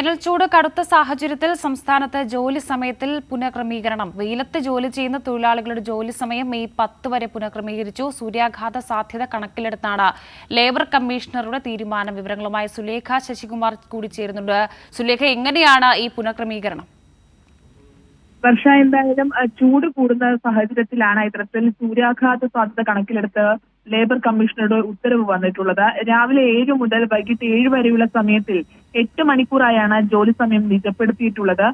വേനൽച്ചൂട് കടുത്ത സാഹചര്യത്തിൽ സംസ്ഥാനത്ത് ജോലി സമയത്തിൽ പുനഃക്രമീകരണം. വെയിലത്ത് ജോലി ചെയ്യുന്ന തൊഴിലാളികളുടെ ജോലി സമയം മെയ് 10 വരെ പുനഃക്രമീകരിച്ചു. സൂര്യാഘാത സാധ്യത കണക്കിലെടുത്താണ് ലേബർ കമ്മീഷണറുടെ തീരുമാനം. വിവരങ്ങളുമായി സുലേഖ ശശികുമാർ കൂടി ചേരുന്നുണ്ട്. സുലേഖ, എങ്ങനെയാണ് ഈ പുനഃക്രമീകരണം? വർഷ, എന്തായാലും ചൂട് കൂടുന്ന സാഹചര്യത്തിലാണ് ഇത്തരത്തിൽ സൂര്യാഘാത സാധ്യത കണക്കിലെടുത്ത് ലേബർ കമ്മീഷണറുടെ ഉത്തരവ് വന്നിട്ടുള്ളത്. രാവിലെ 7 മുതൽ വൈകിട്ട് 7 വരെയുള്ള സമയത്തിൽ 8 മണിക്കൂറായാണ് ജോലി സമയം നിജപ്പെടുത്തിയിട്ടുള്ളത്.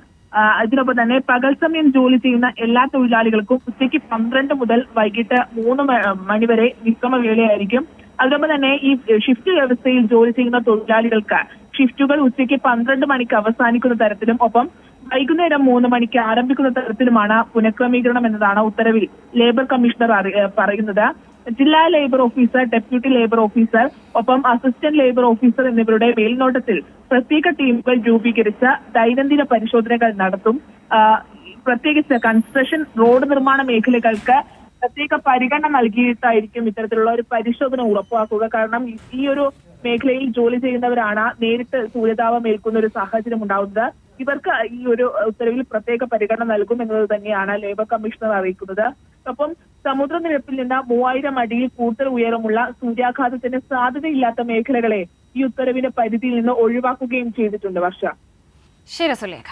ഇതിനൊപ്പം തന്നെ പകൽ സമയം ജോലി ചെയ്യുന്ന എല്ലാ തൊഴിലാളികൾക്കും ഉച്ചയ്ക്ക് 12 മുതൽ വൈകിട്ട് 3 മണിവരെ വിശ്രമവേളയായിരിക്കും. അതിനൊപ്പം തന്നെ ഈ ഷിഫ്റ്റ് വ്യവസ്ഥയിൽ ജോലി ചെയ്യുന്ന തൊഴിലാളികൾക്ക് ഷിഫ്റ്റുകൾ ഉച്ചയ്ക്ക് 12 മണിക്ക് അവസാനിക്കുന്ന തരത്തിലും ഒപ്പം വൈകുന്നേരം 3 മണിക്ക് ആരംഭിക്കുന്ന തരത്തിലുമാണ് പുനഃക്രമീകരണം എന്നതാണ് ഉത്തരവിൽ ലേബർ കമ്മീഷണർ പറയുന്നത്. ജില്ലാ labour officer, deputy labour officer, ഒപ്പം അസിസ്റ്റന്റ് ലേബർ ഓഫീസർ എന്നിവരുടെ മേൽനോട്ടത്തിൽ പ്രത്യേക ടീമുകൾ രൂപീകരിച്ച് ദൈനംദിന പരിശോധനകൾ നടത്തും. പ്രത്യേകിച്ച് കൺസ്ട്രക്ഷൻ, റോഡ് നിർമ്മാണ മേഖലകൾക്ക് പ്രത്യേക പരിഗണന നൽകിയിട്ടായിരിക്കും ഇത്തരത്തിലുള്ള ഒരു പരിശോധന ഉറപ്പാക്കുക. കാരണം ഈ ഒരു മേഖലയിൽ ജോലി ചെയ്യുന്നവരാണ് നേരിട്ട് സൂര്യതാപം ഏൽക്കുന്ന ഒരു സാഹചര്യം ഉണ്ടാവുന്നത്. ഇവർക്ക് ഈ ഒരു ഉത്തരവിൽ പ്രത്യേക പരിഗണന നൽകും എന്നത് തന്നെയാണ് ലേബർ കമ്മീഷണർ അറിയിക്കുന്നത്. ഒപ്പം സമുദ്രനിരപ്പിൽ നിന്ന് 3000 അടിയിൽ കൂടുതൽ ഉയരമുള്ള സൂര്യാഘാതത്തിന് സാധ്യതയില്ലാത്ത മേഖലകളെ ഈ ഉത്തരവിന്റെ പരിധിയിൽ നിന്ന് ഒഴിവാക്കുകയും ചെയ്തിട്ടുണ്ട്. വർഷ. ശരി സുലേഖ.